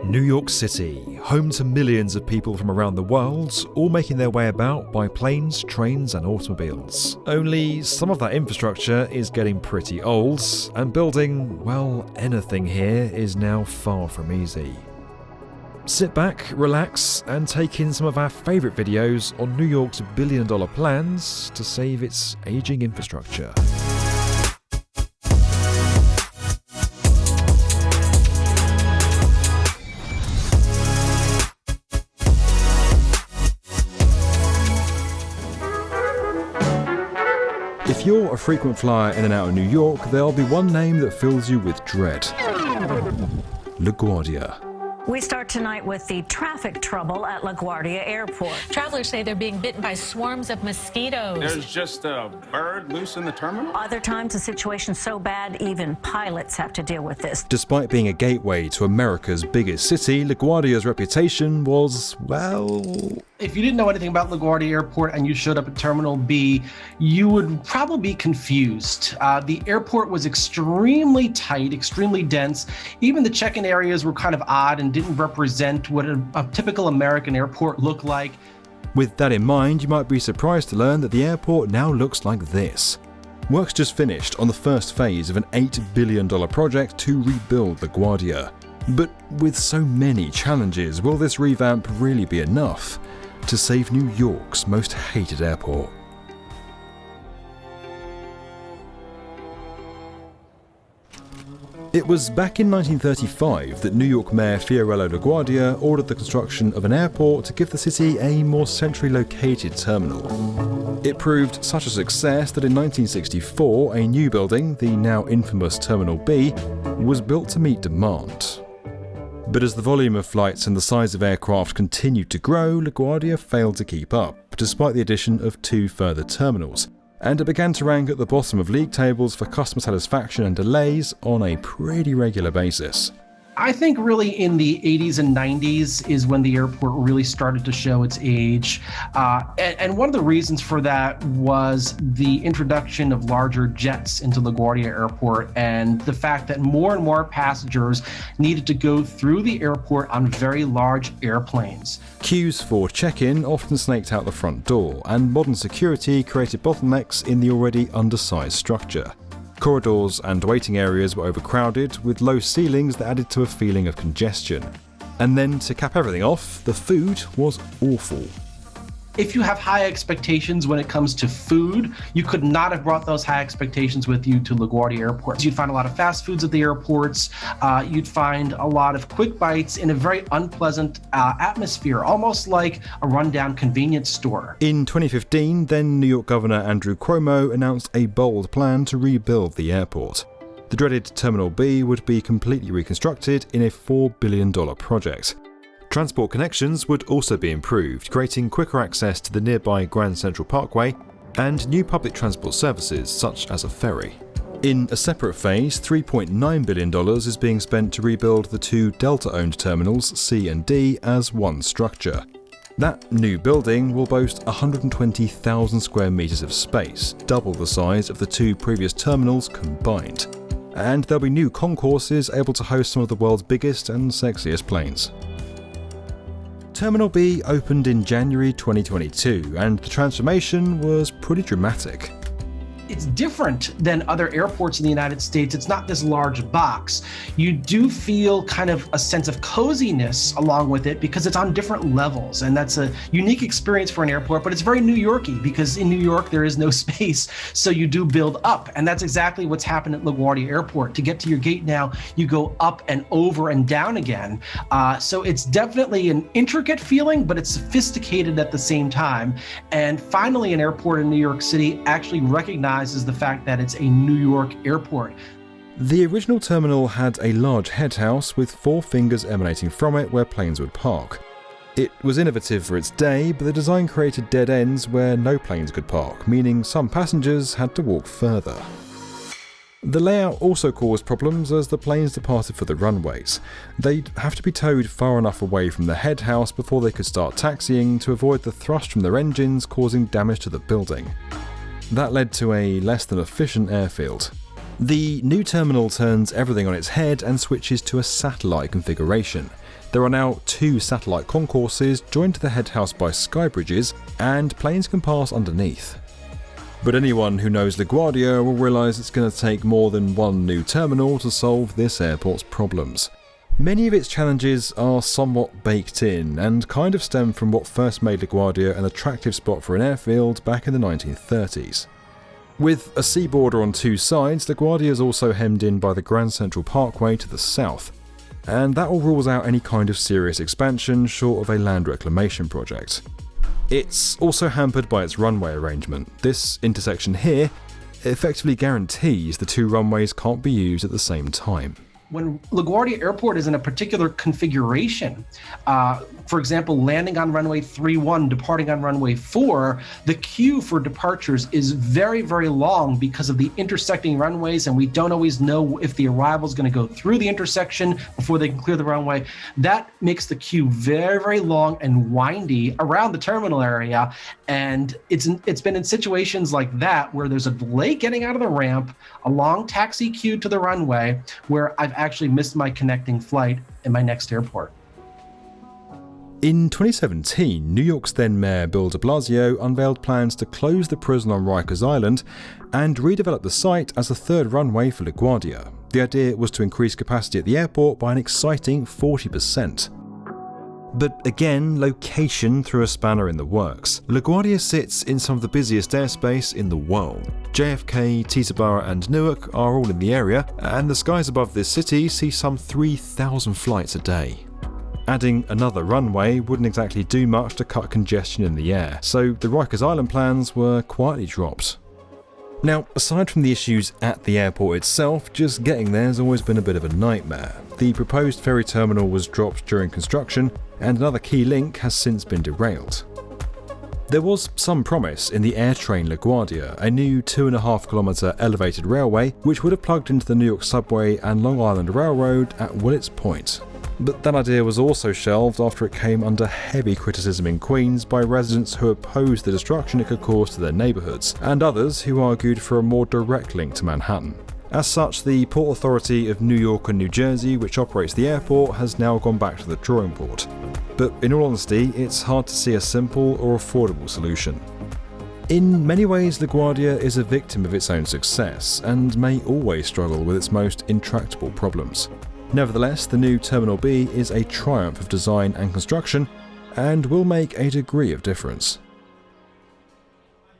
New York City, home to millions of people from around the world, all making their way about by planes, trains and automobiles. Only some of that infrastructure is getting pretty old, and building, well, anything here is now far from easy. Sit back, relax, and take in some of our favourite videos on New York's billion-dollar plans to save its ageing infrastructure. If you're a frequent flyer in and out of New York, there'll be one name that fills you with dread: LaGuardia. We start tonight with the traffic trouble at LaGuardia Airport. Travelers say they're being bitten by swarms of mosquitoes. There's just a bird loose in the terminal? Other times, the situation's so bad, even pilots have to deal with this. Despite being a gateway to America's biggest city, LaGuardia's reputation was, well... If you didn't know anything about LaGuardia Airport and you showed up at Terminal B, you would probably be confused. The airport was extremely tight, extremely dense. Even the check-in areas were kind of odd and didn't represent what a typical American airport looked like. With that in mind, you might be surprised to learn that the airport now looks like this. Work's just finished on the first phase of an $8 billion project to rebuild LaGuardia. But with so many challenges, will this revamp really be enough to save New York's most hated airport? It was back in 1935 that New York Mayor Fiorello LaGuardia ordered the construction of an airport to give the city a more centrally located terminal. It proved such a success that in 1964 a new building, the now infamous Terminal B, was built to meet demand. But as the volume of flights and the size of aircraft continued to grow, LaGuardia failed to keep up, despite the addition of 2 further terminals, and it began to rank at the bottom of league tables for customer satisfaction and delays on a pretty regular basis. I think really in the 80s and 90s is when the airport really started to show its age. And one of the reasons for that was the introduction of larger jets into LaGuardia Airport and the fact that more and more passengers needed to go through the airport on very large airplanes. Queues for check-in often snaked out the front door, and modern security created bottlenecks in the already undersized structure. Corridors and waiting areas were overcrowded, with low ceilings that added to a feeling of congestion. And then, to cap everything off, the food was awful. If you have high expectations when it comes to food, you could not have brought those high expectations with you to LaGuardia Airport. You'd find a lot of fast foods at the airports. You'd find a lot of quick bites in a very unpleasant atmosphere, almost like a rundown convenience store. In 2015, then New York Governor Andrew Cuomo announced a bold plan to rebuild the airport. The dreaded Terminal B would be completely reconstructed in a $4 billion project. Transport connections would also be improved, creating quicker access to the nearby Grand Central Parkway and new public transport services such as a ferry. In a separate phase, $3.9 billion is being spent to rebuild the 2 Delta-owned terminals, C and D, as one structure. That new building will boast 120,000 square meters of space, double the size of the 2 previous terminals combined. And there'll be new concourses able to host some of the world's biggest and sexiest planes. Terminal B opened in January 2022, and the transformation was pretty dramatic. It's different than other airports in the United States. It's not this large box. You do feel kind of a sense of coziness along with it because it's on different levels, and that's a unique experience for an airport, but it's very New York-y because in New York there is no space, so you do build up, and that's exactly what's happened at LaGuardia Airport. To get to your gate now, you go up and over and down again. So it's definitely an intricate feeling, but it's sophisticated at the same time. And finally, an airport in New York City actually recognizes the fact that it's a New York airport. The original terminal had a large head house with 4 fingers emanating from it where planes would park. It was innovative for its day, but the design created dead ends where no planes could park, meaning some passengers had to walk further. The layout also caused problems as the planes departed for the runways. They'd have to be towed far enough away from the head house before they could start taxiing to avoid the thrust from their engines causing damage to the building. That led to a less than efficient airfield. The new terminal turns everything on its head and switches to a satellite configuration. There are now 2 satellite concourses joined to the head house by sky bridges, and planes can pass underneath. But anyone who knows LaGuardia will realise it's going to take more than one new terminal to solve this airport's problems. Many of its challenges are somewhat baked in and kind of stem from what first made LaGuardia an attractive spot for an airfield back in the 1930s. With a sea border on 2 sides, LaGuardia is also hemmed in by the Grand Central Parkway to the south, and that all rules out any kind of serious expansion short of a land reclamation project. It's also hampered by its runway arrangement. This intersection here effectively guarantees the 2 runways can't be used at the same time. When LaGuardia Airport is in a particular configuration, for example, landing on runway 31, departing on runway 4, the queue for departures is very, very long because of the intersecting runways, and we don't always know if the arrival is going to go through the intersection before they can clear the runway. That makes the queue very, very long and windy around the terminal area, and it's been in situations like that where there's a delay getting out of the ramp, a long taxi queue to the runway, where I've actually missed my connecting flight in my next airport. In 2017, New York's then Mayor Bill de Blasio unveiled plans to close the prison on Rikers Island and redevelop the site as a 3rd runway for LaGuardia. The idea was to increase capacity at the airport by an exciting 40%. But again, location threw a spanner in the works. LaGuardia sits in some of the busiest airspace in the world. JFK, Teterboro and Newark are all in the area, and the skies above this city see some 3,000 flights a day. Adding another runway wouldn't exactly do much to cut congestion in the air, so the Rikers Island plans were quietly dropped. Now, aside from the issues at the airport itself, just getting there has always been a bit of a nightmare. The proposed ferry terminal was dropped during construction, and another key link has since been derailed. There was some promise in the AirTrain LaGuardia, a new 2.5-kilometre elevated railway which would have plugged into the New York Subway and Long Island Railroad at Willets Point. But that idea was also shelved after it came under heavy criticism in Queens by residents who opposed the destruction it could cause to their neighbourhoods, and others who argued for a more direct link to Manhattan. As such, the Port Authority of New York and New Jersey, which operates the airport, has now gone back to the drawing board. But in all honesty, it's hard to see a simple or affordable solution. In many ways, LaGuardia is a victim of its own success, and may always struggle with its most intractable problems. Nevertheless, the new Terminal B is a triumph of design and construction, and will make a degree of difference.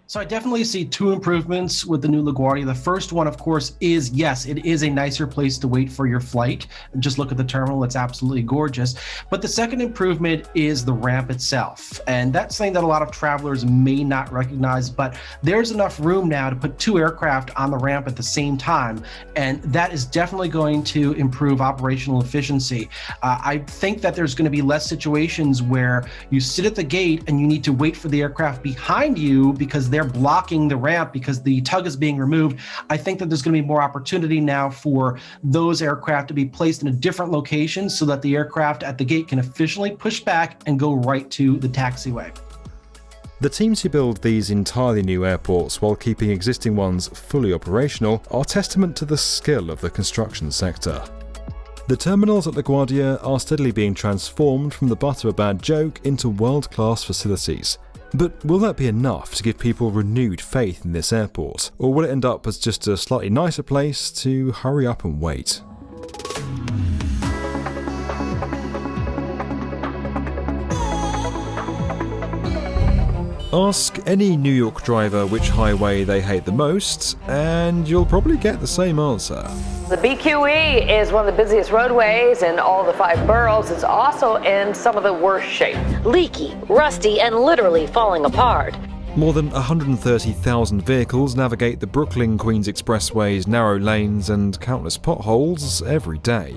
So I definitely see 2 improvements with the new LaGuardia. The first one, of course, is yes, it is a nicer place to wait for your flight. Just look at the terminal, it's absolutely gorgeous. But the second improvement is the ramp itself. And that's something that a lot of travelers may not recognize, but there's enough room now to put 2 aircraft on the ramp at the same time. And that is definitely going to improve operational efficiency. I think that there's going to be less situations where you sit at the gate and you need to wait for the aircraft behind you because they're blocking the ramp because the tug is being removed. I think that there's going to be more opportunity now for those aircraft to be placed in a different location so that the aircraft at the gate can efficiently push back and go right to the taxiway. The teams who build these entirely new airports while keeping existing ones fully operational are testament to the skill of the construction sector. The terminals at LaGuardia are steadily being transformed from the butt of a bad joke into world-class facilities. But will that be enough to give people renewed faith in this airport, or will it end up as just a slightly nicer place to hurry up and wait? Ask any New York driver which highway they hate the most, and you'll probably get the same answer. The BQE is one of the busiest roadways in all the 5 boroughs. It's also in some of the worst shape. Leaky, rusty, and literally falling apart. More than 130,000 vehicles navigate the Brooklyn-Queens Expressway's narrow lanes and countless potholes every day.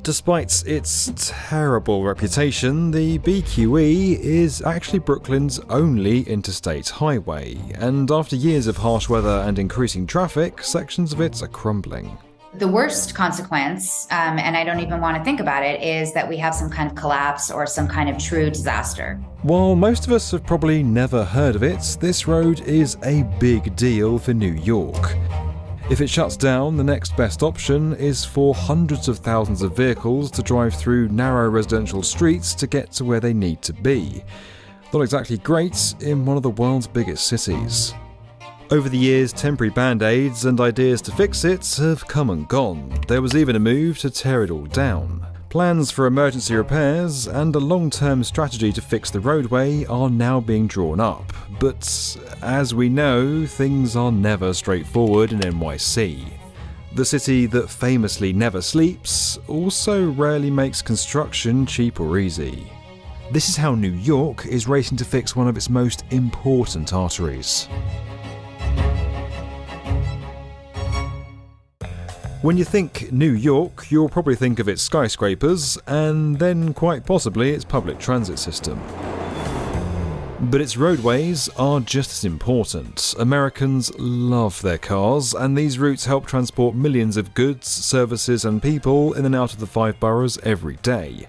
Despite its terrible reputation, the BQE is actually Brooklyn's only interstate highway, and after years of harsh weather and increasing traffic, sections of it are crumbling. The worst consequence, and I don't even want to think about it, is that we have some kind of collapse or some kind of true disaster. While most of us have probably never heard of it, this road is a big deal for New York. If it shuts down, the next best option is for hundreds of thousands of vehicles to drive through narrow residential streets to get to where they need to be. Not exactly great in one of the world's biggest cities. Over the years, temporary band-aids and ideas to fix it have come and gone. There was even a move to tear it all down. Plans for emergency repairs and a long-term strategy to fix the roadway are now being drawn up. But as we know, things are never straightforward in NYC. The city that famously never sleeps also rarely makes construction cheap or easy. This is how New York is racing to fix one of its most important arteries. When you think New York, you'll probably think of its skyscrapers, and then quite possibly its public transit system. But its roadways are just as important. Americans love their cars, and these routes help transport millions of goods, services and people in and out of the 5 boroughs every day.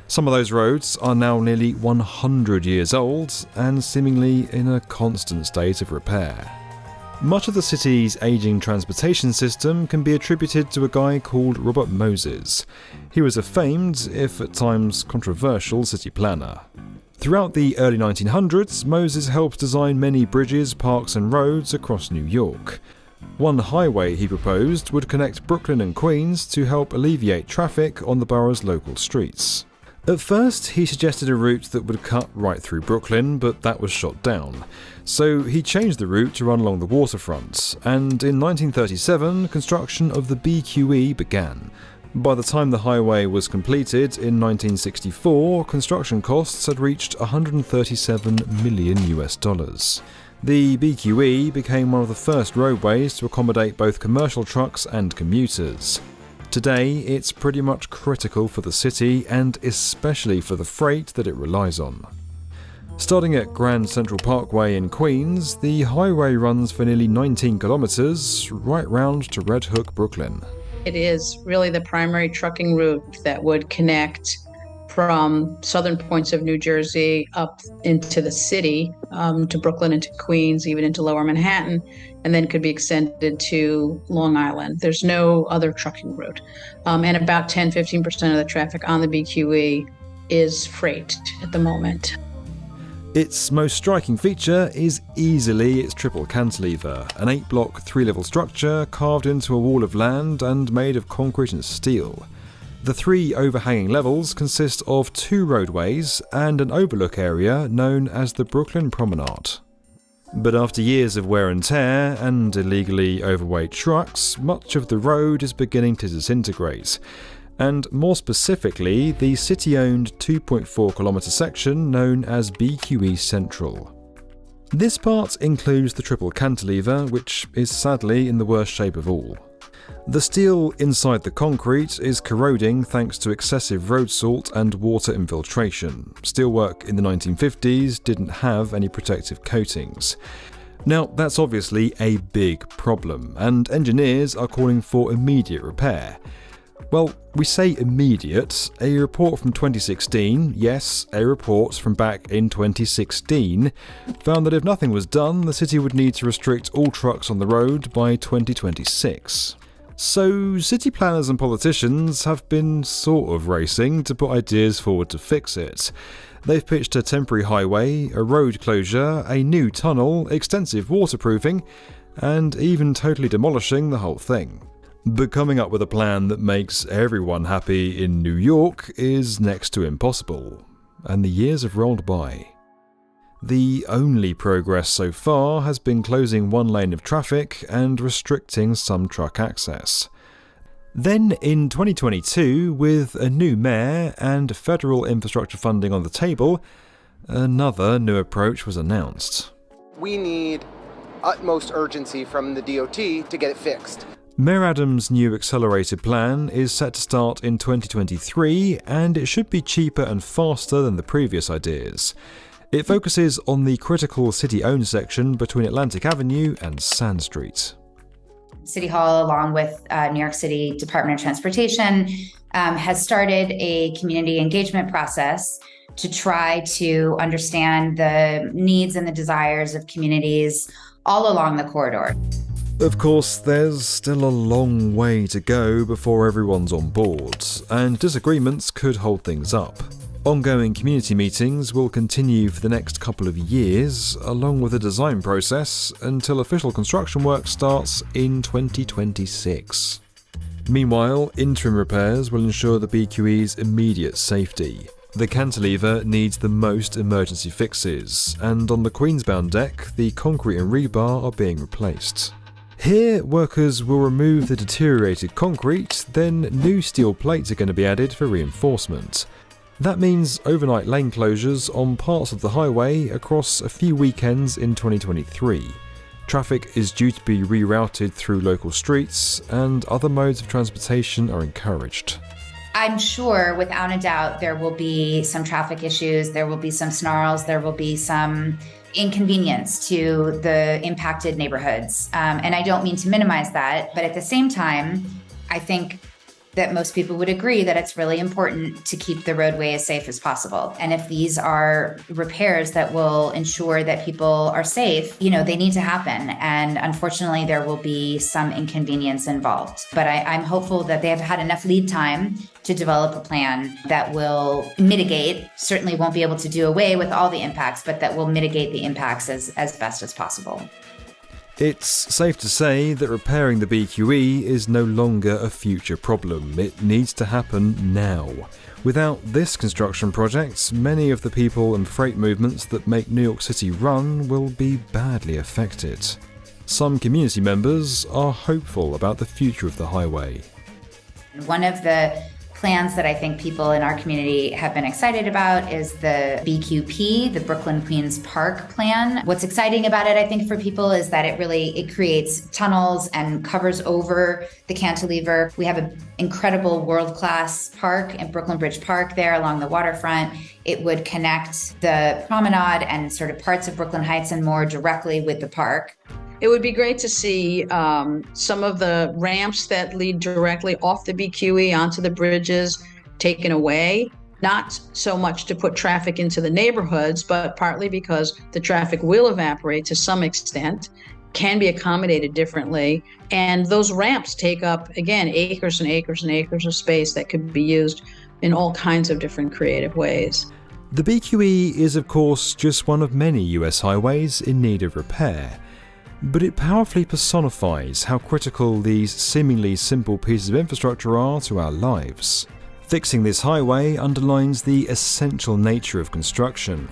Some of those roads are now nearly 100 years old, and seemingly in a constant state of repair. Much of the city's ageing transportation system can be attributed to a guy called Robert Moses. He was a famed, if at times controversial, city planner. Throughout the early 1900s, Moses helped design many bridges, parks and roads across New York. One highway he proposed would connect Brooklyn and Queens to help alleviate traffic on the borough's local streets. At first, he suggested a route that would cut right through Brooklyn, but that was shot down. So he changed the route to run along the waterfront, and in 1937, construction of the BQE began. By the time the highway was completed in 1964, construction costs had reached $137 million. The BQE became one of the first roadways to accommodate both commercial trucks and commuters. Today, it's pretty much critical for the city and especially for the freight that it relies on. Starting at Grand Central Parkway in Queens, the highway runs for nearly 19 kilometers right round to Red Hook, Brooklyn. It is really the primary trucking route that would connect from southern points of New Jersey up into the city, to Brooklyn, into Queens, even into Lower Manhattan, and then could be extended to Long Island. There's no other trucking route. And about 10-15% of the traffic on the BQE is freight at the moment. Its most striking feature is easily its triple cantilever, an 8-block, 3-level structure carved into a wall of land and made of concrete and steel. The 3 overhanging levels consist of 2 roadways and an overlook area known as the Brooklyn Promenade. But after years of wear and tear and illegally overweight trucks, much of the road is beginning to disintegrate. And more specifically, the city-owned 2.4-kilometre section known as BQE Central. This part includes the triple cantilever, which is sadly in the worst shape of all. The steel inside the concrete is corroding thanks to excessive road salt and water infiltration. Steelwork in the 1950s didn't have any protective coatings. Now, that's obviously a big problem, and engineers are calling for immediate repair. Well, we say immediate. A report from 2016, yes, a report from back in 2016, found that if nothing was done, the city would need to restrict all trucks on the road by 2026. So, city planners and politicians have been sort of racing to put ideas forward to fix it. They've pitched a temporary highway, a road closure, a new tunnel, extensive waterproofing, and even totally demolishing the whole thing. But coming up with a plan that makes everyone happy in New York is next to impossible, and the years have rolled by. The only progress so far has been closing one lane of traffic and restricting some truck access. Then in 2022, with a new mayor and federal infrastructure funding on the table, another new approach was announced. We need utmost urgency from the DOT to get it fixed. Mayor Adams' new accelerated plan is set to start in 2023, and it should be cheaper and faster than the previous ideas. It focuses on the critical city-owned section between Atlantic Avenue and Sand Street. City Hall, along with New York City Department of Transportation, has started a community engagement process to try to understand the needs and the desires of communities all along the corridor. Of course, there's still a long way to go before everyone's on board, and disagreements could hold things up. Ongoing community meetings will continue for the next couple of years, along with the design process, until official construction work starts in 2026. Meanwhile, interim repairs will ensure the BQE's immediate safety. The cantilever needs the most emergency fixes, and on the Queensbound deck, the concrete and rebar are being replaced. Here, workers will remove the deteriorated concrete, then new steel plates are going to be added for reinforcement. That means overnight lane closures on parts of the highway across a few weekends in 2023. Traffic is due to be rerouted through local streets, and other modes of transportation are encouraged. I'm sure, without a doubt, there will be some traffic issues, there will be some snarls, there will be some inconvenience to the impacted neighborhoods. And I don't mean to minimize that, but at the same time, I think that most people would agree that it's really important to keep the roadway as safe as possible. And if these are repairs that will ensure that people are safe, they need to happen. And unfortunately, there will be some inconvenience involved. But I'm hopeful that they have had enough lead time to develop a plan that will mitigate, certainly won't be able to do away with all the impacts, but that will mitigate the impacts as best as possible. It's safe to say that repairing the BQE is no longer a future problem. It needs to happen now. Without this construction project, many of the people and freight movements that make New York City run will be badly affected. Some community members are hopeful about the future of the highway. One of the plans that I think people in our community have been excited about is the BQP, the Brooklyn-Queens Park plan. What's exciting about it, I think, for people is that it creates tunnels and covers over the cantilever. We have an incredible world-class park in Brooklyn Bridge Park there along the waterfront. It would connect the promenade and sort of parts of Brooklyn Heights and more directly with the park. It would be great to see some of the ramps that lead directly off the BQE onto the bridges taken away, not so much to put traffic into the neighborhoods, but partly because the traffic will evaporate to some extent, can be accommodated differently. And those ramps take up, again, acres and acres and acres of space that could be used in all kinds of different creative ways. The BQE is, of course, just one of many US highways in need of repair. But it powerfully personifies how critical these seemingly simple pieces of infrastructure are to our lives. Fixing this highway underlines the essential nature of construction,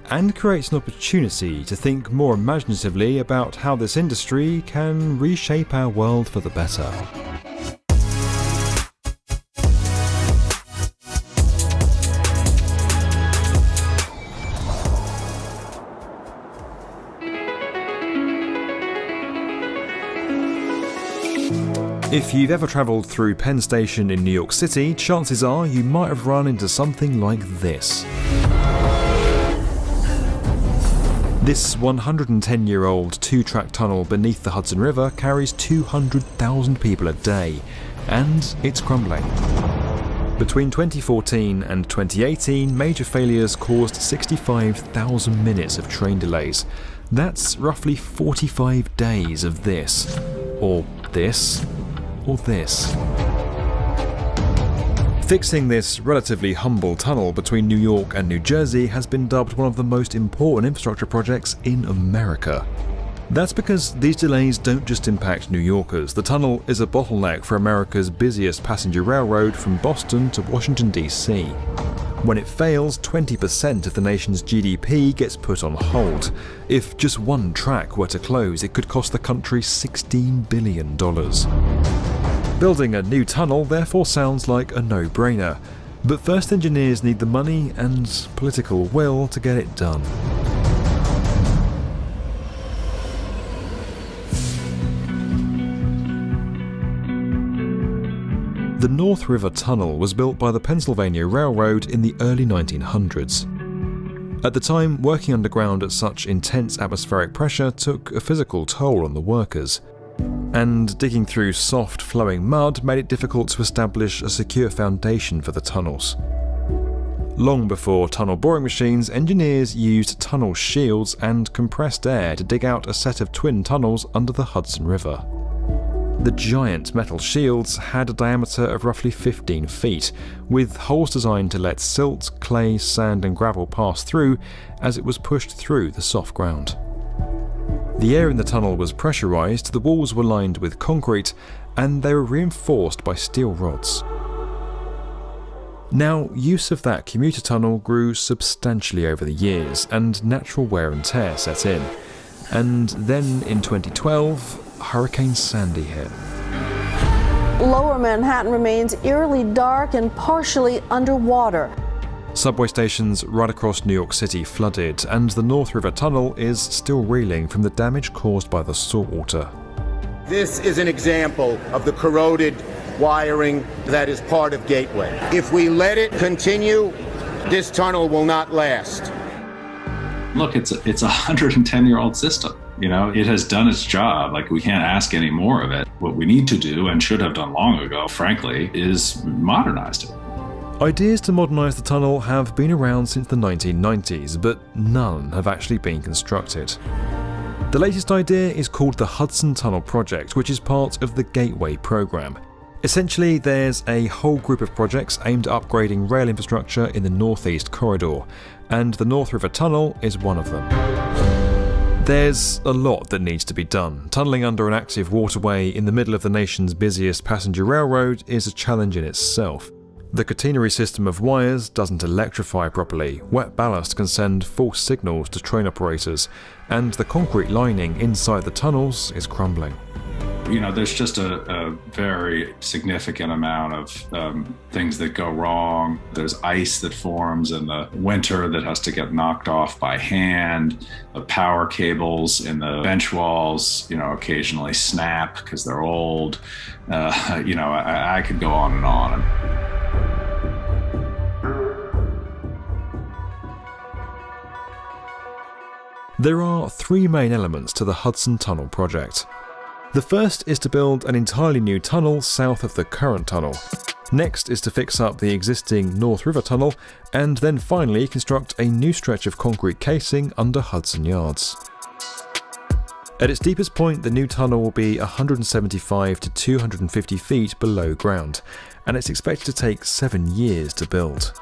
and creates an opportunity to think more imaginatively about how this industry can reshape our world for the better. If you've ever travelled through Penn Station in New York City, chances are you might have run into something like this. This 110-year-old two-track tunnel beneath the Hudson River carries 200,000 people a day, and it's crumbling. Between 2014 and 2018, major failures caused 65,000 minutes of train delays. That's roughly 45 days of this, or this, or this. Fixing this relatively humble tunnel between New York and New Jersey has been dubbed one of the most important infrastructure projects in America. That's because these delays don't just impact New Yorkers. The tunnel is a bottleneck for America's busiest passenger railroad from Boston to Washington, D.C. When it fails, 20% of the nation's GDP gets put on hold. If just one track were to close, it could cost the country $16 billion. Building a new tunnel therefore sounds like a no-brainer, but first engineers need the money and political will to get it done. The North River Tunnel was built by the Pennsylvania Railroad in the early 1900s. At the time, working underground at such intense atmospheric pressure took a physical toll on the workers, and digging through soft, flowing mud made it difficult to establish a secure foundation for the tunnels. Long before tunnel boring machines, engineers used tunnel shields and compressed air to dig out a set of twin tunnels under the Hudson River. The giant metal shields had a diameter of roughly 15 feet, with holes designed to let silt, clay, sand and gravel pass through as it was pushed through the soft ground. The air in the tunnel was pressurized, the walls were lined with concrete, and they were reinforced by steel rods. Now, use of that commuter tunnel grew substantially over the years, and natural wear and tear set in. And then in 2012, Hurricane Sandy hit. Lower Manhattan remains eerily dark and partially underwater. Subway stations right across New York City flooded, and the North River Tunnel is still reeling from the damage caused by the saltwater. This is an example of the corroded wiring that is part of Gateway. If we let it continue, this tunnel will not last. Look, it's a 110-year-old system. You know, it has done its job. Like, we can't ask any more of it. What we need to do, and should have done long ago, frankly, is modernize it. Ideas to modernise the tunnel have been around since the 1990s, but none have actually been constructed. The latest idea is called the Hudson Tunnel Project, which is part of the Gateway programme. Essentially, there's a whole group of projects aimed at upgrading rail infrastructure in the Northeast Corridor, and the North River Tunnel is one of them. There's a lot that needs to be done. Tunnelling under an active waterway in the middle of the nation's busiest passenger railroad is a challenge in itself. The catenary system of wires doesn't electrify properly, wet ballast can send false signals to train operators, and the concrete lining inside the tunnels is crumbling. You know, there's just a very significant amount of things that go wrong. There's ice that forms in the winter that has to get knocked off by hand. The power cables in the bench walls, you know, occasionally snap because they're old. You know, I could go on and on. There are three main elements to the Hudson Tunnel project. The first is to build an entirely new tunnel south of the current tunnel. Next is to fix up the existing North River Tunnel, and then finally construct a new stretch of concrete casing under Hudson Yards. At its deepest point, the new tunnel will be 175 to 250 feet below ground, and it's expected to take 7 years to build.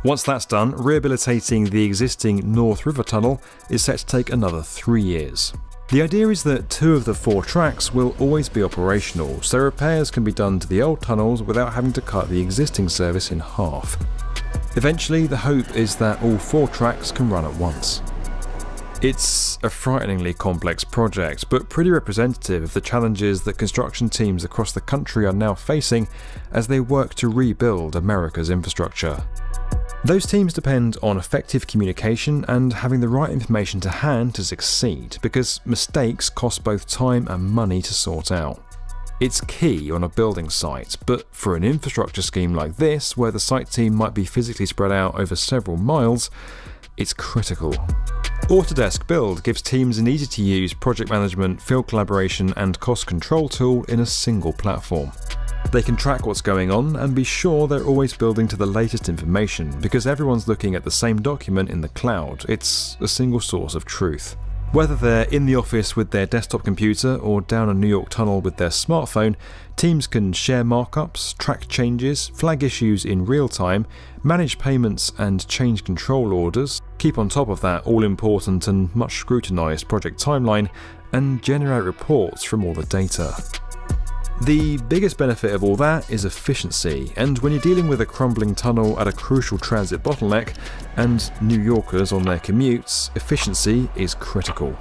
Once that's done, rehabilitating the existing North River Tunnel is set to take another 3 years. The idea is that 2 of the 4 tracks will always be operational, so repairs can be done to the old tunnels without having to cut the existing service in half. Eventually, the hope is that all 4 tracks can run at once. It's a frighteningly complex project, but pretty representative of the challenges that construction teams across the country are now facing as they work to rebuild America's infrastructure. Those teams depend on effective communication and having the right information to hand to succeed, because mistakes cost both time and money to sort out. It's key on a building site, but for an infrastructure scheme like this, where the site team might be physically spread out over several miles, it's critical. Autodesk Build gives teams an easy-to-use project management, field collaboration and cost control tool in a single platform. They can track what's going on and be sure they're always building to the latest information, because everyone's looking at the same document in the cloud. It's a single source of truth. Whether they're in the office with their desktop computer or down a New York tunnel with their smartphone, teams can share markups, track changes, flag issues in real time, manage payments and change control orders, keep on top of that all-important and much scrutinised project timeline, and generate reports from all the data. The biggest benefit of all that is efficiency, and when you're dealing with a crumbling tunnel at a crucial transit bottleneck and New Yorkers on their commutes, efficiency is critical.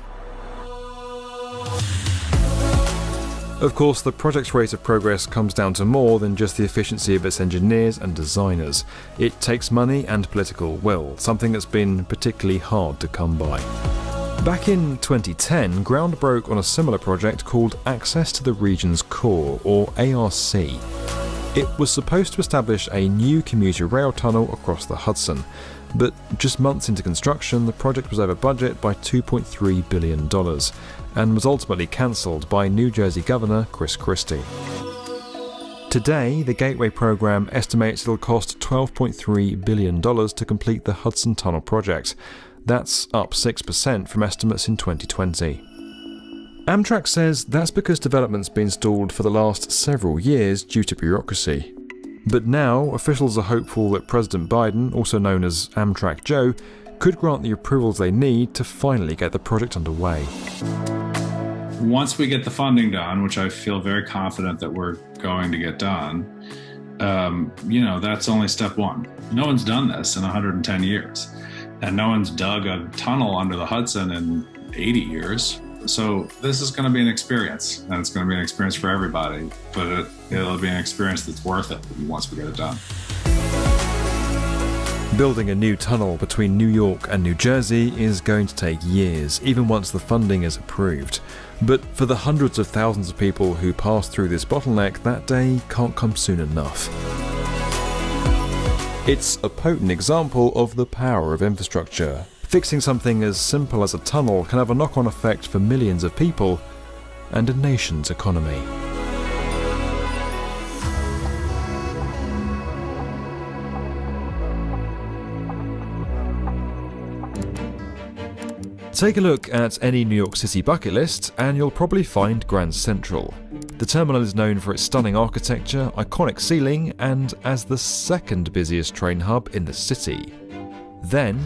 Of course, the project's rate of progress comes down to more than just the efficiency of its engineers and designers. It takes money and political will, something that's been particularly hard to come by. Back in 2010, ground broke on a similar project called Access to the Region's Core, or ARC. It was supposed to establish a new commuter rail tunnel across the Hudson, but just months into construction, the project was over budget by $2.3 billion, and was ultimately cancelled by New Jersey Governor Chris Christie. Today, the Gateway program estimates it'll cost $12.3 billion to complete the Hudson Tunnel project. That's up 6% from estimates in 2020. Amtrak says that's because development's been stalled for the last several years due to bureaucracy. But now, officials are hopeful that President Biden, also known as Amtrak Joe, could grant the approvals they need to finally get the project underway. Once we get the funding done, which I feel very confident that we're going to get done, that's only step one. No one's done this in 110 years, and no one's dug a tunnel under the Hudson in 80 years. So this is going to be an experience, and it's going to be an experience for everybody, but it'll be an experience that's worth it once we get it done. Building a new tunnel between New York and New Jersey is going to take years, even once the funding is approved. But for the hundreds of thousands of people who pass through this bottleneck, that day can't come soon enough. It's a potent example of the power of infrastructure. Fixing something as simple as a tunnel can have a knock-on effect for millions of people and a nation's economy. Take a look at any New York City bucket list and you'll probably find Grand Central. The terminal is known for its stunning architecture, iconic ceiling, and as the second busiest train hub in the city. Then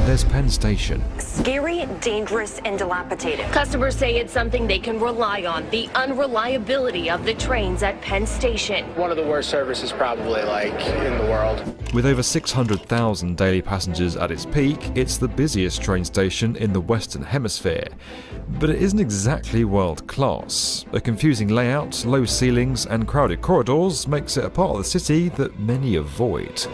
there's Penn Station. Scary, dangerous, and dilapidated. Customers say it's something they can rely on, the unreliability of the trains at Penn Station. One of the worst services probably in the world. With over 600,000 daily passengers at its peak, it's the busiest train station in the Western Hemisphere. But it isn't exactly world class. A confusing layout, low ceilings, and crowded corridors makes it a part of the city that many avoid.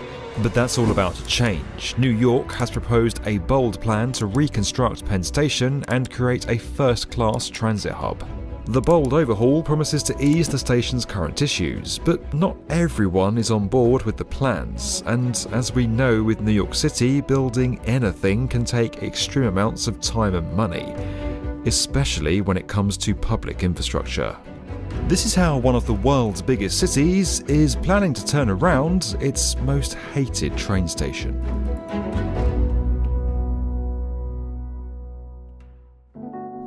But that's all about to change. New York has proposed a bold plan to reconstruct Penn Station and create a first-class transit hub. The bold overhaul promises to ease the station's current issues, but not everyone is on board with the plans, and as we know with New York City, building anything can take extreme amounts of time and money, especially when it comes to public infrastructure. This is how one of the world's biggest cities is planning to turn around its most hated train station.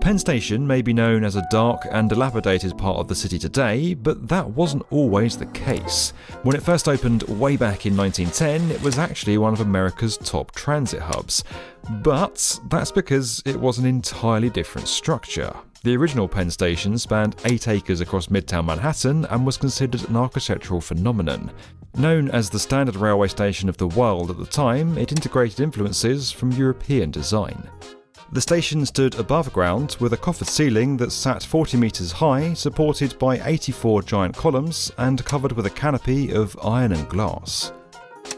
Penn Station may be known as a dark and dilapidated part of the city today, but that wasn't always the case. When it first opened way back in 1910, it was actually one of America's top transit hubs. But that's because it was an entirely different structure. The original Penn Station spanned 8 acres across Midtown Manhattan and was considered an architectural phenomenon. Known as the standard railway station of the world at the time, it integrated influences from European design. The station stood above ground with a coffered ceiling that sat 40 metres high, supported by 84 giant columns and covered with a canopy of iron and glass.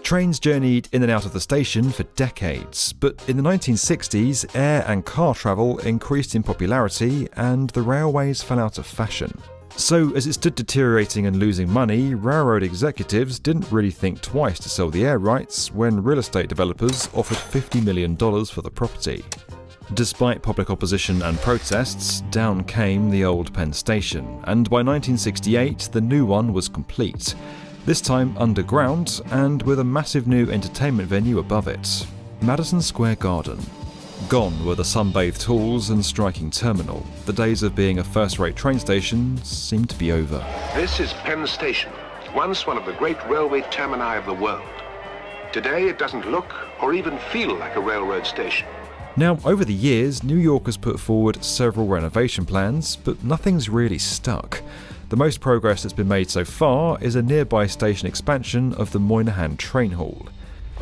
Trains journeyed in and out of the station for decades, but in the 1960s, air and car travel increased in popularity and the railways fell out of fashion. So, as it stood deteriorating and losing money, railroad executives didn't really think twice to sell the air rights when real estate developers offered $50 million for the property. Despite public opposition and protests, down came the old Penn Station, and by 1968 the new one was complete. This time underground and with a massive new entertainment venue above it, Madison Square Garden. Gone were the sun-bathed halls and striking terminal. The days of being a first-rate train station seemed to be over. This is Penn Station, once one of the great railway termini of the world. Today it doesn't look or even feel like a railroad station. Now, over the years, New York has put forward several renovation plans, but nothing's really stuck. The most progress that's been made so far is a nearby station expansion of the Moynihan Train Hall.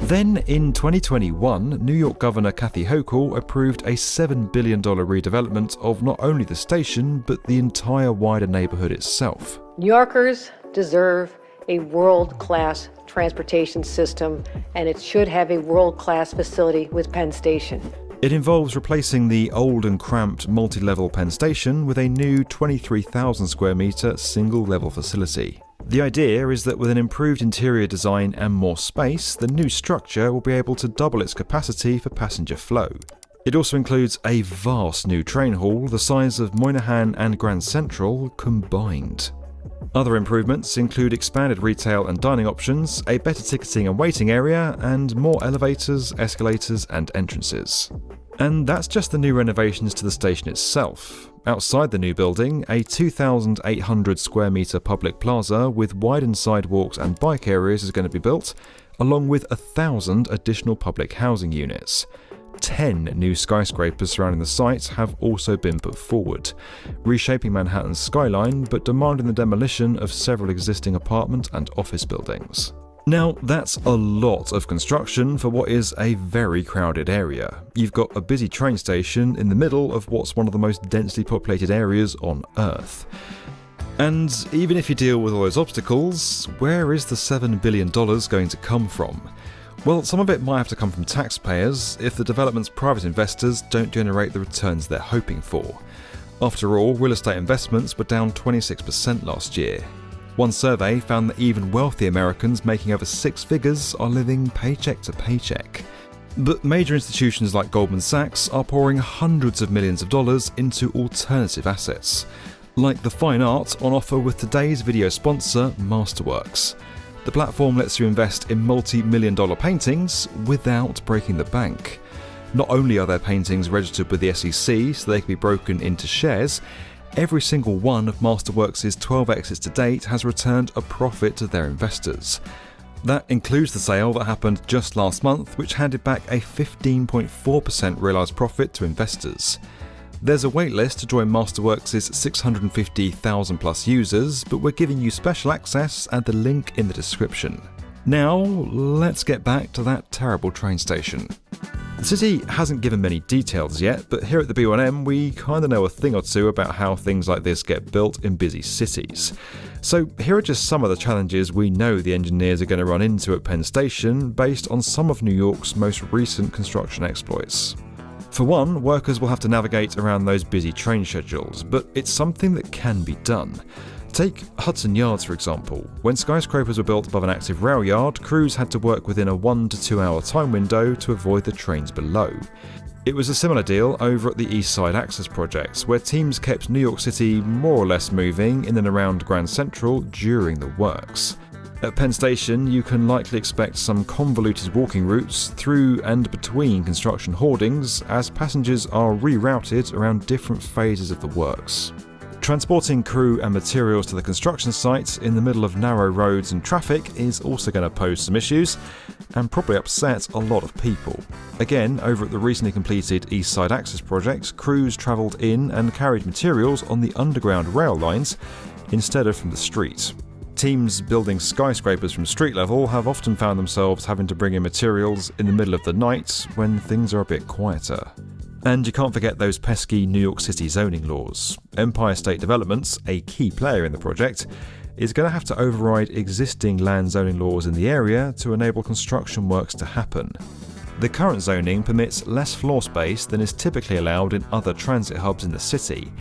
Then, in 2021, New York Governor Kathy Hochul approved a $7 billion redevelopment of not only the station, but the entire wider neighborhood itself. New Yorkers deserve a world-class transportation system, and it should have a world-class facility with Penn Station. It involves replacing the old and cramped multi-level Penn Station with a new 23,000 square metre single-level facility. The idea is that with an improved interior design and more space, the new structure will be able to double its capacity for passenger flow. It also includes a vast new train hall the size of Moynihan and Grand Central combined. Other improvements include expanded retail and dining options, a better ticketing and waiting area, and more elevators, escalators, and entrances. And that's just the new renovations to the station itself. Outside the new building, a 2,800 square metre public plaza with widened sidewalks and bike areas is going to be built, along with 1,000 additional public housing units. 10 new skyscrapers surrounding the site have also been put forward, reshaping Manhattan's skyline but demanding the demolition of several existing apartment and office buildings. Now, that's a lot of construction for what is a very crowded area. You've got a busy train station in the middle of what's one of the most densely populated areas on Earth. And even if you deal with all those obstacles, where is the $7 billion going to come from? Well, some of it might have to come from taxpayers if the development's private investors don't generate the returns they're hoping for. After all, real estate investments were down 26% last year. One survey found that even wealthy Americans making over six figures are living paycheck to paycheck. But major institutions like Goldman Sachs are pouring hundreds of millions of dollars into alternative assets, like the fine art on offer with today's video sponsor, Masterworks. The platform lets you invest in multi-million-dollar paintings without breaking the bank. Not only are their paintings registered with the SEC so they can be broken into shares, every single one of Masterworks' 12 exits to date has returned a profit to their investors. That includes the sale that happened just last month, which handed back a 15.4% realised profit to investors. There's a waitlist to join Masterworks' 650,000 plus users, but we're giving you special access at the link in the description. Now, let's get back to that terrible train station. The city hasn't given many details yet, but here at the B1M we kinda know a thing or two about how things like this get built in busy cities. So here are just some of the challenges we know the engineers are going to run into at Penn Station based on some of New York's most recent construction exploits. For one, workers will have to navigate around those busy train schedules, but it's something that can be done. Take Hudson Yards for example. When skyscrapers were built above an active rail yard, crews had to work within a 1 to 2 hour time window to avoid the trains below. It was a similar deal over at the East Side Access Project, where teams kept New York City more or less moving in and around Grand Central during the works. At Penn Station, you can likely expect some convoluted walking routes through and between construction hoardings as passengers are rerouted around different phases of the works. Transporting crew and materials to the construction site in the middle of narrow roads and traffic is also going to pose some issues and probably upset a lot of people. Again, over at the recently completed East Side Access Project, crews travelled in and carried materials on the underground rail lines instead of from the street. Teams building skyscrapers from street level have often found themselves having to bring in materials in the middle of the night when things are a bit quieter. And you can't forget those pesky New York City zoning laws. Empire State Development, a key player in the project, is going to have to override existing land zoning laws in the area to enable construction works to happen. The current zoning permits less floor space than is typically allowed in other transit hubs in the city,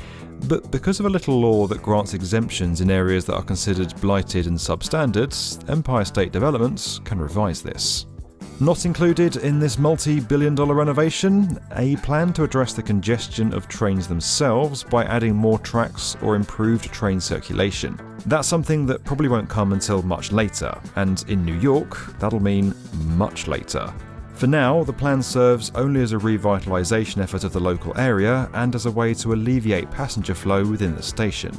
but because of a little law that grants exemptions in areas that are considered blighted and substandard, Empire State Development can revise this. Not included in this multi-billion-dollar renovation, a plan to address the congestion of trains themselves by adding more tracks or improved train circulation. That's something that probably won't come until much later, and in New York, that'll mean much later. For now, the plan serves only as a revitalisation effort of the local area and as a way to alleviate passenger flow within the station.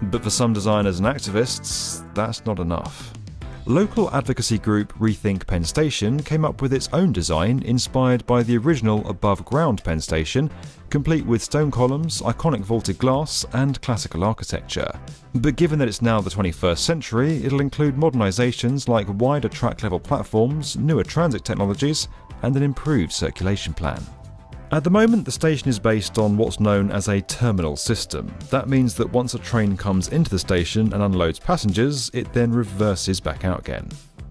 But for some designers and activists, that's not enough. Local advocacy group Rethink Penn Station came up with its own design inspired by the original above-ground Penn Station, complete with stone columns, iconic vaulted glass, and classical architecture. But given that it's now the 21st century, it'll include modernisations like wider track-level platforms, newer transit technologies, and an improved circulation plan. At the moment, the station is based on what's known as a terminal system. That means that once a train comes into the station and unloads passengers, it then reverses back out again.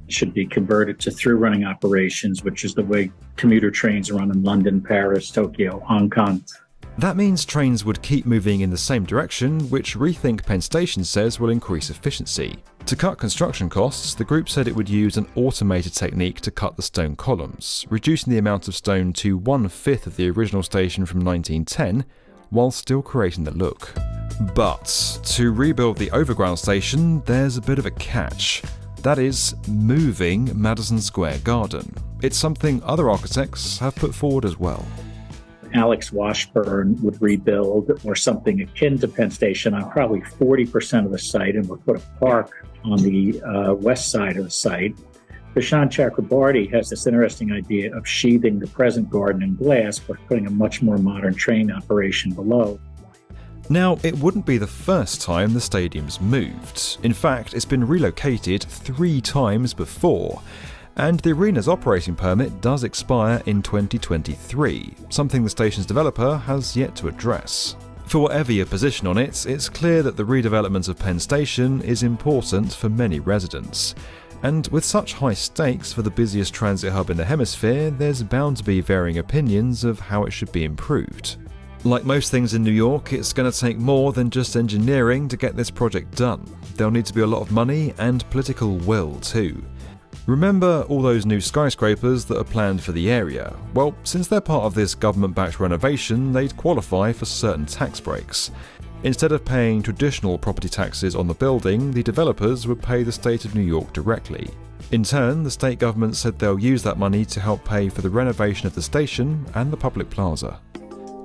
It should be converted to through-running operations, which is the way commuter trains run in London, Paris, Tokyo, Hong Kong. That means trains would keep moving in the same direction, which Rethink Penn Station says will increase efficiency. To cut construction costs, the group said it would use an automated technique to cut the stone columns, reducing the amount of stone to 1/5 of the original station from 1910, while still creating the look. But to rebuild the overground station, there's a bit of a catch. That is, moving Madison Square Garden. It's something other architects have put forward as well. Alex Washburn would rebuild or something akin to Penn Station on probably 40% of the site and would put a park on the west side of the site. Prashant Chakrabarty has this interesting idea of sheathing the present garden in glass but putting a much more modern train operation below. Now, it wouldn't be the first time the stadium's moved. In fact, it's been relocated 3 times before. And the arena's operating permit does expire in 2023, something the station's developer has yet to address. For whatever your position on it, it's clear that the redevelopment of Penn Station is important for many residents. And with such high stakes for the busiest transit hub in the hemisphere, there's bound to be varying opinions of how it should be improved. Like most things in New York, it's going to take more than just engineering to get this project done. There'll need to be a lot of money and political will too. Remember all those new skyscrapers that are planned for the area? Well, since they're part of this government-backed renovation, they'd qualify for certain tax breaks. Instead of paying traditional property taxes on the building, the developers would pay the state of New York directly. In turn, the state government said they'll use that money to help pay for the renovation of the station and the public plaza.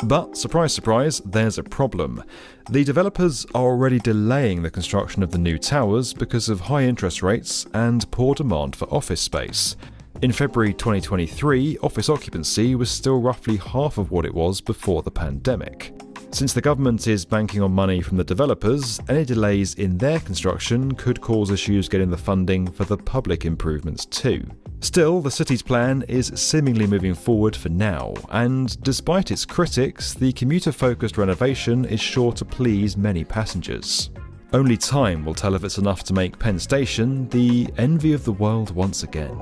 But, surprise surprise, there's a problem. The developers are already delaying the construction of the new towers because of high interest rates and poor demand for office space. In February 2023, office occupancy was still roughly half of what it was before the pandemic. Since the government is banking on money from the developers, any delays in their construction could cause issues getting the funding for the public improvements too. Still, the city's plan is seemingly moving forward for now, and despite its critics, the commuter-focused renovation is sure to please many passengers. Only time will tell if it's enough to make Penn Station the envy of the world once again.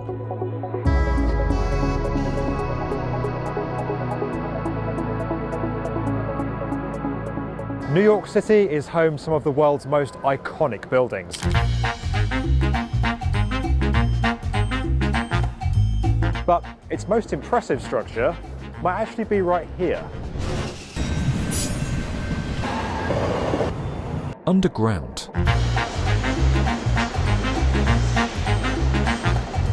New York City is home to some of the world's most iconic buildings. But its most impressive structure might actually be right here. Underground.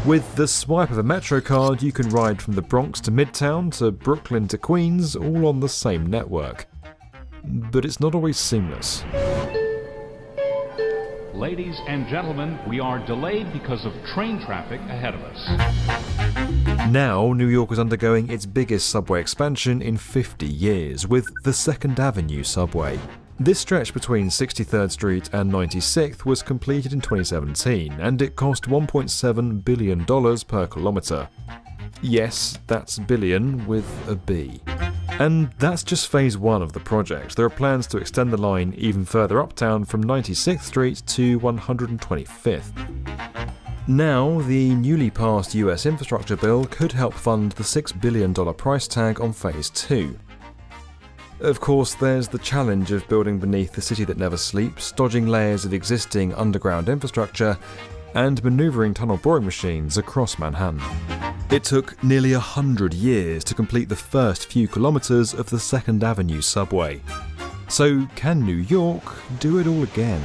With the swipe of a Metro card, you can ride from the Bronx to Midtown to Brooklyn to Queens, all on the same network. But it's not always seamless. Ladies and gentlemen, we are delayed because of train traffic ahead of us. Now, New York is undergoing its biggest subway expansion in 50 years, with the 2nd Avenue subway. This stretch between 63rd Street and 96th was completed in 2017, and it cost $1.7 billion per kilometre. Yes, that's billion with a B. And that's just phase 1 of the project. There are plans to extend the line even further uptown from 96th Street to 125th. Now, the newly passed US infrastructure bill could help fund the $6 billion price tag on phase 2. Of course, there's the challenge of building beneath the city that never sleeps, dodging layers of existing underground infrastructure, and manoeuvring tunnel boring machines across Manhattan. It took nearly 100 years to complete the first few kilometres of the 2nd Avenue subway. So can New York do it all again?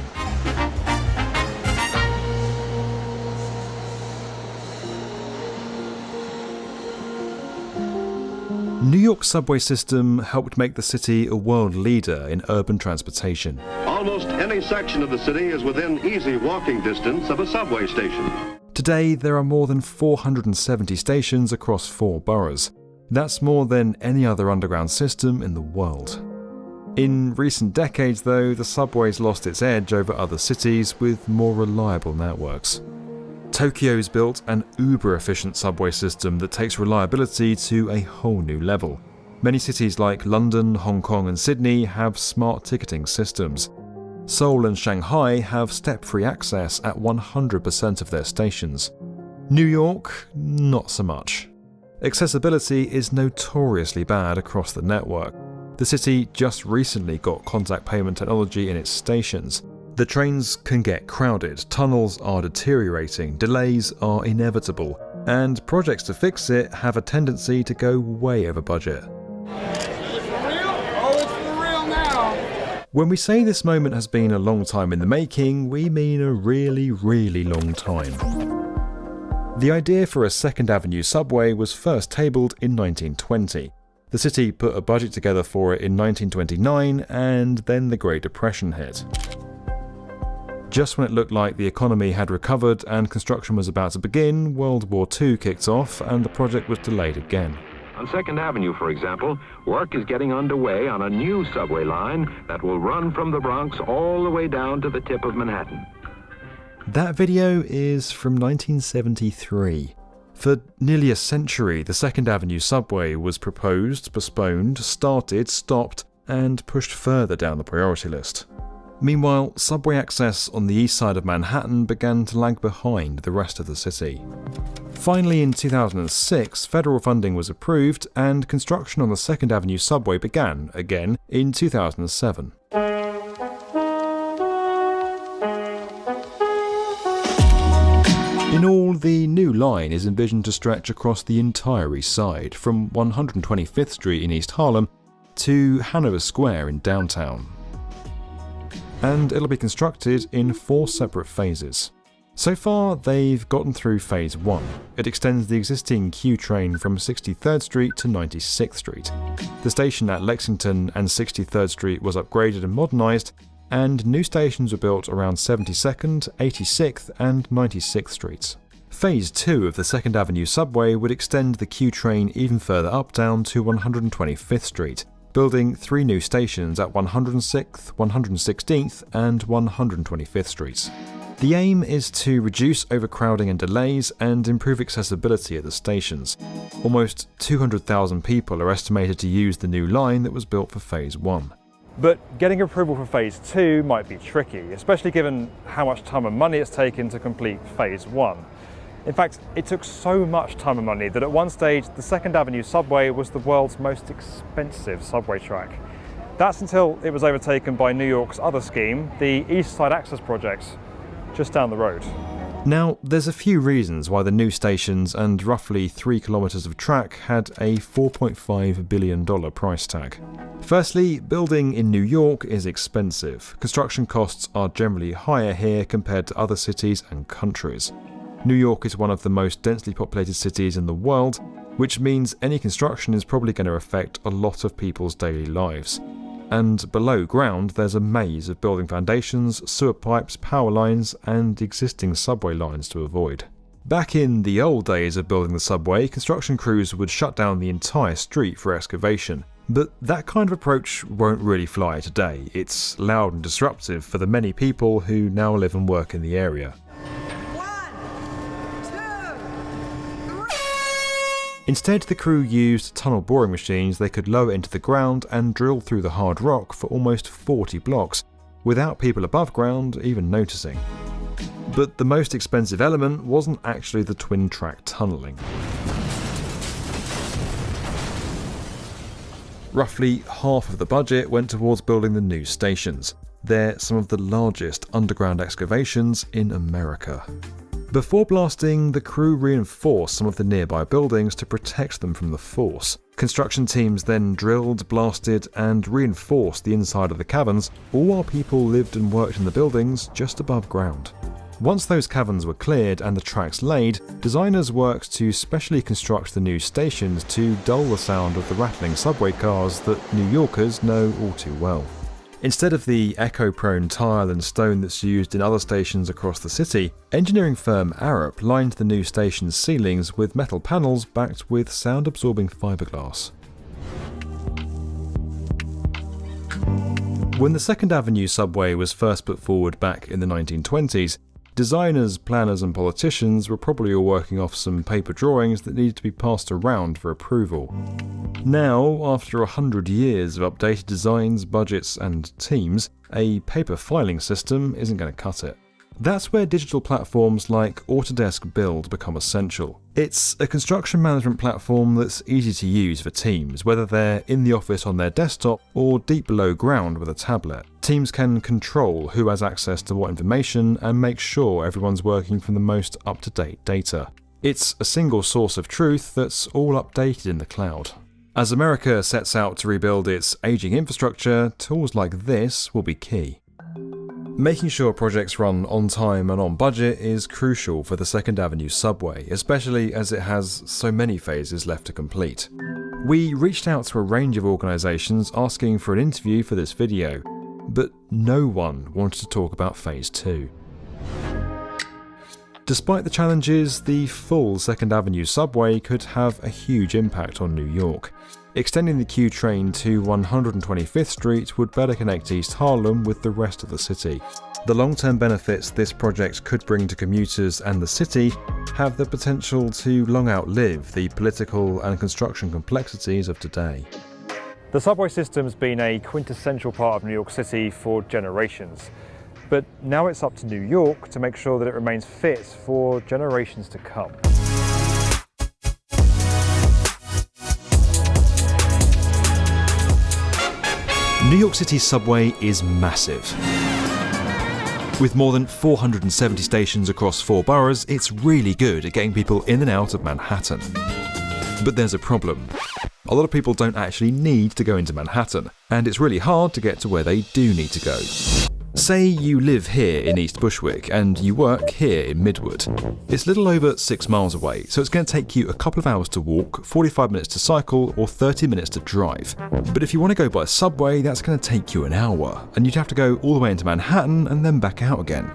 New York's subway system helped make the city a world leader in urban transportation. Almost any section of the city is within easy walking distance of a subway station. Today, there are more than 470 stations across 4 boroughs. That's more than any other underground system in the world. In recent decades, though, the subway's lost its edge over other cities with more reliable networks. Tokyo's built an uber-efficient subway system that takes reliability to a whole new level. Many cities like London, Hong Kong and Sydney have smart ticketing systems. Seoul and Shanghai have step-free access at 100% of their stations. New York, not so much. Accessibility is notoriously bad across the network. The city just recently got contact payment technology in its stations. The trains can get crowded, tunnels are deteriorating, delays are inevitable, and projects to fix it have a tendency to go way over budget. When we say this moment has been a long time in the making, we mean a really, really long time. The idea for a Second Avenue subway was first tabled in 1920. The city put a budget together for it in 1929, and then the Great Depression hit. Just when it looked like the economy had recovered and construction was about to begin, World War II kicked off and the project was delayed again. On 2nd Avenue, for example, work is getting underway on a new subway line that will run from the Bronx all the way down to the tip of Manhattan. That video is from 1973. For nearly a century, the 2nd Avenue subway was proposed, postponed, started, stopped, and pushed further down the priority list. Meanwhile, subway access on the east side of Manhattan began to lag behind the rest of the city. Finally, in 2006, federal funding was approved and construction on the 2nd Avenue subway began again in 2007. In all, the new line is envisioned to stretch across the entire east side, from 125th Street in East Harlem to Hanover Square in downtown. And it'll be constructed in 4 separate phases. So far, they've gotten through phase 1. It extends the existing Q train from 63rd Street to 96th Street. The station at Lexington and 63rd Street was upgraded and modernised, and new stations were built around 72nd, 86th and 96th Streets. Phase 2 of the 2nd Avenue subway would extend the Q train even further up down to 125th Street, building 3 new stations at 106th, 116th and 125th Streets. The aim is to reduce overcrowding and delays and improve accessibility at the stations. Almost 200,000 people are estimated to use the new line that was built for Phase 1. But getting approval for Phase 2 might be tricky, especially given how much time and money it's taken to complete Phase 1. In fact, it took so much time and money that at one stage the 2nd Avenue subway was the world's most expensive subway track. That's until it was overtaken by New York's other scheme, the East Side Access Project, just down the road. Now, there's a few reasons why the new stations and roughly 3 kilometres of track had a $4.5 billion price tag. Firstly, building in New York is expensive. Construction costs are generally higher here compared to other cities and countries. New York is one of the most densely populated cities in the world, which means any construction is probably going to affect a lot of people's daily lives. And below ground, there's a maze of building foundations, sewer pipes, power lines, and existing subway lines to avoid. Back in the old days of building the subway, construction crews would shut down the entire street for excavation. But that kind of approach won't really fly today. It's loud and disruptive for the many people who now live and work in the area. Instead, the crew used tunnel boring machines they could lower into the ground and drill through the hard rock for almost 40 blocks, without people above ground even noticing. But the most expensive element wasn't actually the twin-track tunnelling. Roughly half of the budget went towards building the new stations. They're some of the largest underground excavations in America. Before blasting, the crew reinforced some of the nearby buildings to protect them from the force. Construction teams then drilled, blasted, and reinforced the inside of the caverns, all while people lived and worked in the buildings just above ground. Once those caverns were cleared and the tracks laid, designers worked to specially construct the new stations to dull the sound of the rattling subway cars that New Yorkers know all too well. Instead of the echo-prone tile and stone that's used in other stations across the city, engineering firm Arup lined the new station's ceilings with metal panels backed with sound-absorbing fiberglass. When the 2nd Avenue subway was first put forward back in the 1920s, designers, planners and politicians were probably all working off some paper drawings that needed to be passed around for approval. Now, after 100 years of updated designs, budgets and teams, a paper filing system isn't going to cut it. That's where digital platforms like Autodesk Build become essential. It's a construction management platform that's easy to use for teams, whether they're in the office on their desktop or deep below ground with a tablet. Teams can control who has access to what information and make sure everyone's working from the most up-to-date data. It's a single source of truth that's all updated in the cloud. As America sets out to rebuild its aging infrastructure, tools like this will be key. Making sure projects run on time and on budget is crucial for the 2nd Avenue subway, especially as it has so many phases left to complete. We reached out to a range of organisations asking for an interview for this video, but no one wanted to talk about Phase 2. Despite the challenges, the full 2nd Avenue subway could have a huge impact on New York. Extending the Q train to 125th Street would better connect East Harlem with the rest of the city. The long-term benefits this project could bring to commuters and the city have the potential to long outlive the political and construction complexities of today. The subway system's been a quintessential part of New York City for generations. But now it's up to New York to make sure that it remains fit for generations to come. New York City's subway is massive. With more than 470 stations across 4 boroughs, it's really good at getting people in and out of Manhattan. But there's a problem. A lot of people don't actually need to go into Manhattan, and it's really hard to get to where they do need to go. Say you live here in East Bushwick and you work here in Midwood. It's a little over 6 miles away, so it's going to take you a couple of hours to walk, 45 minutes to cycle, or 30 minutes to drive. But if you want to go by subway, that's going to take you an hour, and you'd have to go all the way into Manhattan and then back out again.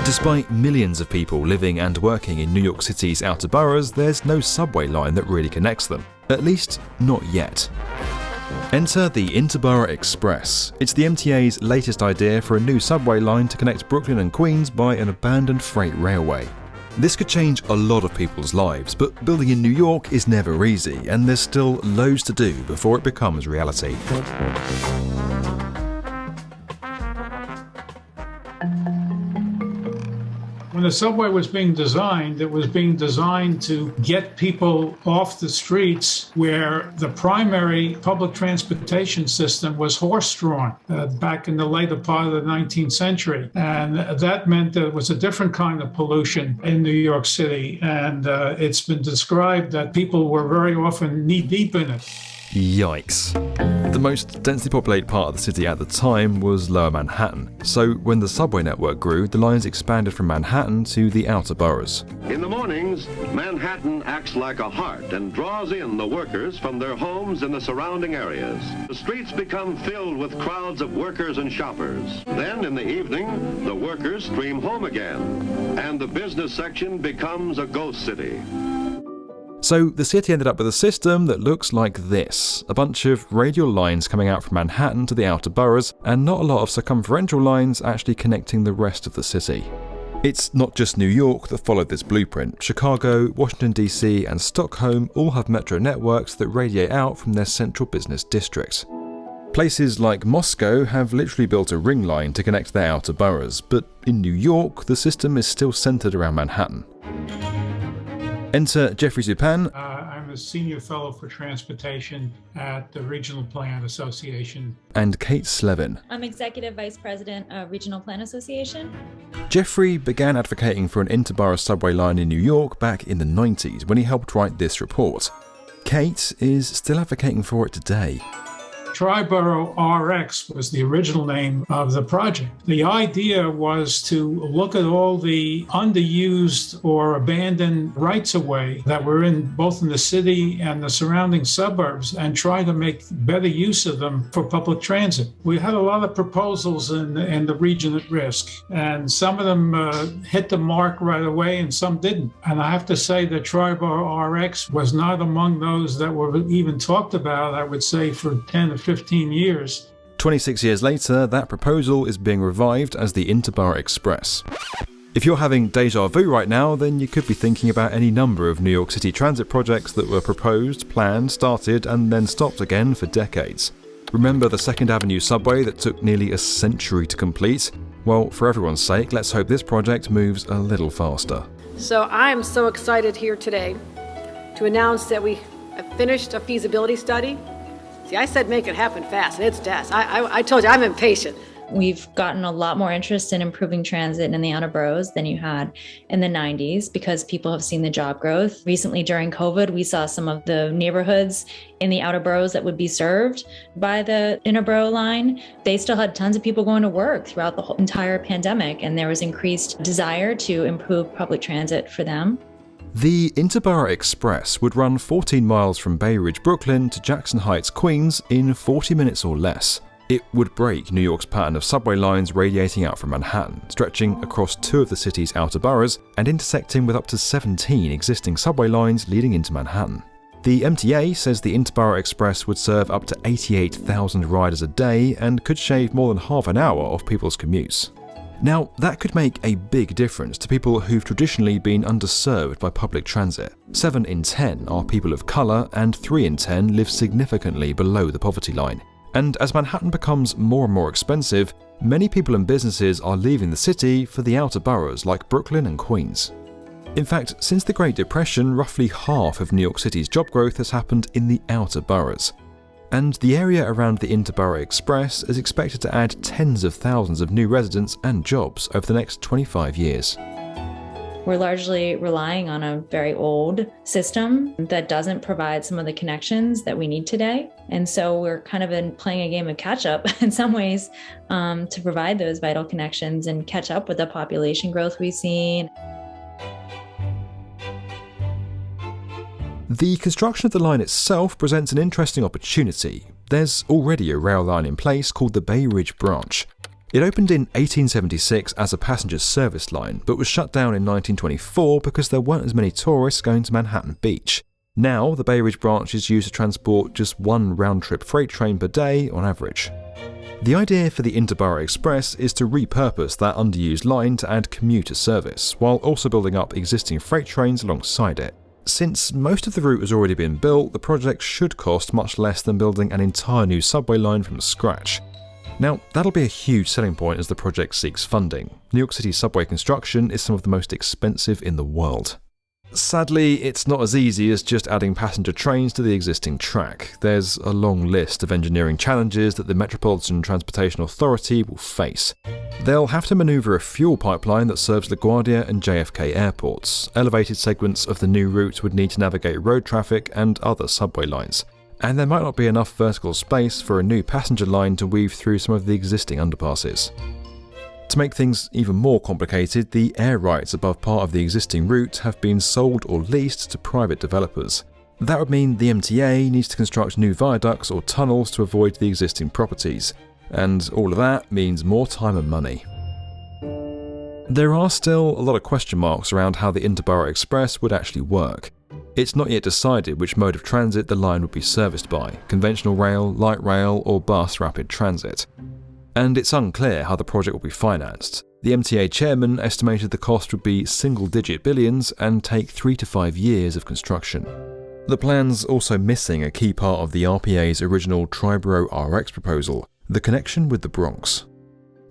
Despite millions of people living and working in New York City's outer boroughs, there's no subway line that really connects them. At least, not yet. Enter the Interborough Express. It's the MTA's latest idea for a new subway line to connect Brooklyn and Queens by an abandoned freight railway. This could change a lot of people's lives, but building in New York is never easy, and there's still loads to do before it becomes reality. When the subway was being designed, it was being designed to get people off the streets where the primary public transportation system was horse-drawn back in the later part of the 19th century. And that meant that it was a different kind of pollution in New York City. And it's been described that people were very often knee-deep in it. Yikes. The most densely populated part of the city at the time was Lower Manhattan, so when the subway network grew, the lines expanded from Manhattan to the outer boroughs. In the mornings, Manhattan acts like a heart and draws in the workers from their homes in the surrounding areas. The streets become filled with crowds of workers and shoppers. Then in the evening, the workers stream home again, and the business section becomes a ghost city. So the city ended up with a system that looks like this, a bunch of radial lines coming out from Manhattan to the outer boroughs, and not a lot of circumferential lines actually connecting the rest of the city. It's not just New York that followed this blueprint. Chicago, Washington DC and Stockholm all have metro networks that radiate out from their central business districts. Places like Moscow have literally built a ring line to connect their outer boroughs, but in New York the system is still centered around Manhattan. Enter Jeffrey Zupan. I'm a senior fellow for transportation at the Regional Plan Association. And Kate Slevin. I'm executive vice president of Regional Plan Association. Jeffrey began advocating for an interborough subway line in New York back in the 90s when he helped write this report. Kate is still advocating for it today. Triborough RX was the original name of the project. The idea was to look at all the underused or abandoned rights-of-way that were both in the city and the surrounding suburbs and try to make better use of them for public transit. We had a lot of proposals in the region at risk, and some of them hit the mark right away and some didn't. And I have to say that Triborough RX was not among those that were even talked about, I would say, for 10 or 15 years. 26 years later, that proposal is being revived as the Interborough Express. If you're having deja vu right now, then you could be thinking about any number of New York City transit projects that were proposed, planned, started, and then stopped again for decades. Remember the 2nd Avenue subway that took nearly a century to complete? Well, for everyone's sake, let's hope this project moves a little faster. So I'm so excited here today to announce that we have finished a feasibility study. See, I said make it happen fast, and it's fast. I told you I'm impatient. We've gotten a lot more interest in improving transit in the outer boroughs than you had in the 90s because people have seen the job growth. Recently, during COVID, we saw some of the neighborhoods in the outer boroughs that would be served by the Interborough line. They still had tons of people going to work throughout the whole entire pandemic, and there was increased desire to improve public transit for them. The Interborough Express would run 14 miles from Bay Ridge, Brooklyn to Jackson Heights, Queens in 40 minutes or less. It would break New York's pattern of subway lines radiating out from Manhattan, stretching across 2 of the city's outer boroughs and intersecting with up to 17 existing subway lines leading into Manhattan. The MTA says the Interborough Express would serve up to 88,000 riders a day and could shave more than half an hour off people's commutes. Now, that could make a big difference to people who've traditionally been underserved by public transit. 7 in 10 are people of colour and 3 in 10 live significantly below the poverty line. And as Manhattan becomes more and more expensive, many people and businesses are leaving the city for the outer boroughs like Brooklyn and Queens. In fact, since the Great Depression, roughly half of New York City's job growth has happened in the outer boroughs. And the area around the Interborough Express is expected to add tens of thousands of new residents and jobs over the next 25 years. We're largely relying on a very old system that doesn't provide some of the connections that we need today. And so we're kind of playing a game of catch up in some ways to provide those vital connections and catch up with the population growth we've seen. The construction of the line itself presents an interesting opportunity. There's already a rail line in place called the Bay Ridge Branch. It opened in 1876 as a passenger service line, but was shut down in 1924 because there weren't as many tourists going to Manhattan Beach. Now, the Bay Ridge Branch is used to transport just 1 round-trip freight train per day on average. The idea for the Interborough Express is to repurpose that underused line to add commuter service, while also building up existing freight trains alongside it. Since most of the route has already been built, the project should cost much less than building an entire new subway line from scratch. Now, that'll be a huge selling point as the project seeks funding. New York City subway construction is some of the most expensive in the world. Sadly, it's not as easy as just adding passenger trains to the existing track. There's a long list of engineering challenges that the Metropolitan Transportation Authority will face. They'll have to manoeuvre a fuel pipeline that serves LaGuardia and JFK airports. Elevated segments of the new route would need to navigate road traffic and other subway lines. And there might not be enough vertical space for a new passenger line to weave through some of the existing underpasses. To make things even more complicated, the air rights above part of the existing route have been sold or leased to private developers. That would mean the MTA needs to construct new viaducts or tunnels to avoid the existing properties, and all of that means more time and money. There are still a lot of question marks around how the Interborough Express would actually work. It's not yet decided which mode of transit the line would be serviced by: conventional rail, light rail, or bus rapid transit. And it's unclear how the project will be financed. The MTA chairman estimated the cost would be single-digit billions and take 3 to 5 years of construction. The plan's also missing a key part of the RPA's original Triborough RX proposal: the connection with the Bronx.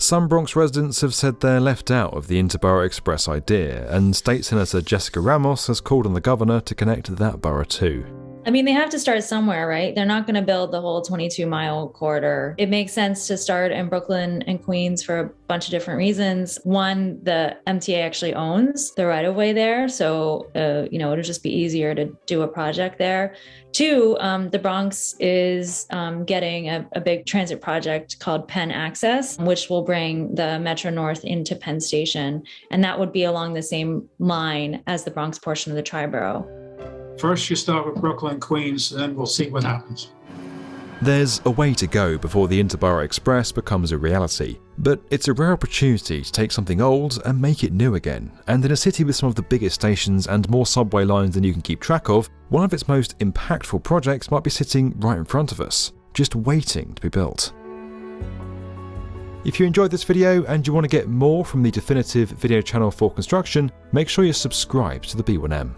Some Bronx residents have said they're left out of the Interborough Express idea, and State Senator Jessica Ramos has called on the governor to connect that borough too. I mean, they have to start somewhere, right? They're not going to build the whole 22-mile corridor. It makes sense to start in Brooklyn and Queens for a bunch of different reasons. One, the MTA actually owns the right-of-way there, so it'll just be easier to do a project there. 2, the Bronx is getting a big transit project called Penn Access, which will bring the Metro North into Penn Station, and that would be along the same line as the Bronx portion of the Triborough. First you start with Brooklyn, Queens, then we'll see what happens. There's a way to go before the Interborough Express becomes a reality, but it's a rare opportunity to take something old and make it new again. And in a city with some of the biggest stations and more subway lines than you can keep track of, one of its most impactful projects might be sitting right in front of us, just waiting to be built. If you enjoyed this video and you want to get more from the definitive video channel for construction, make sure you subscribe to the B1M.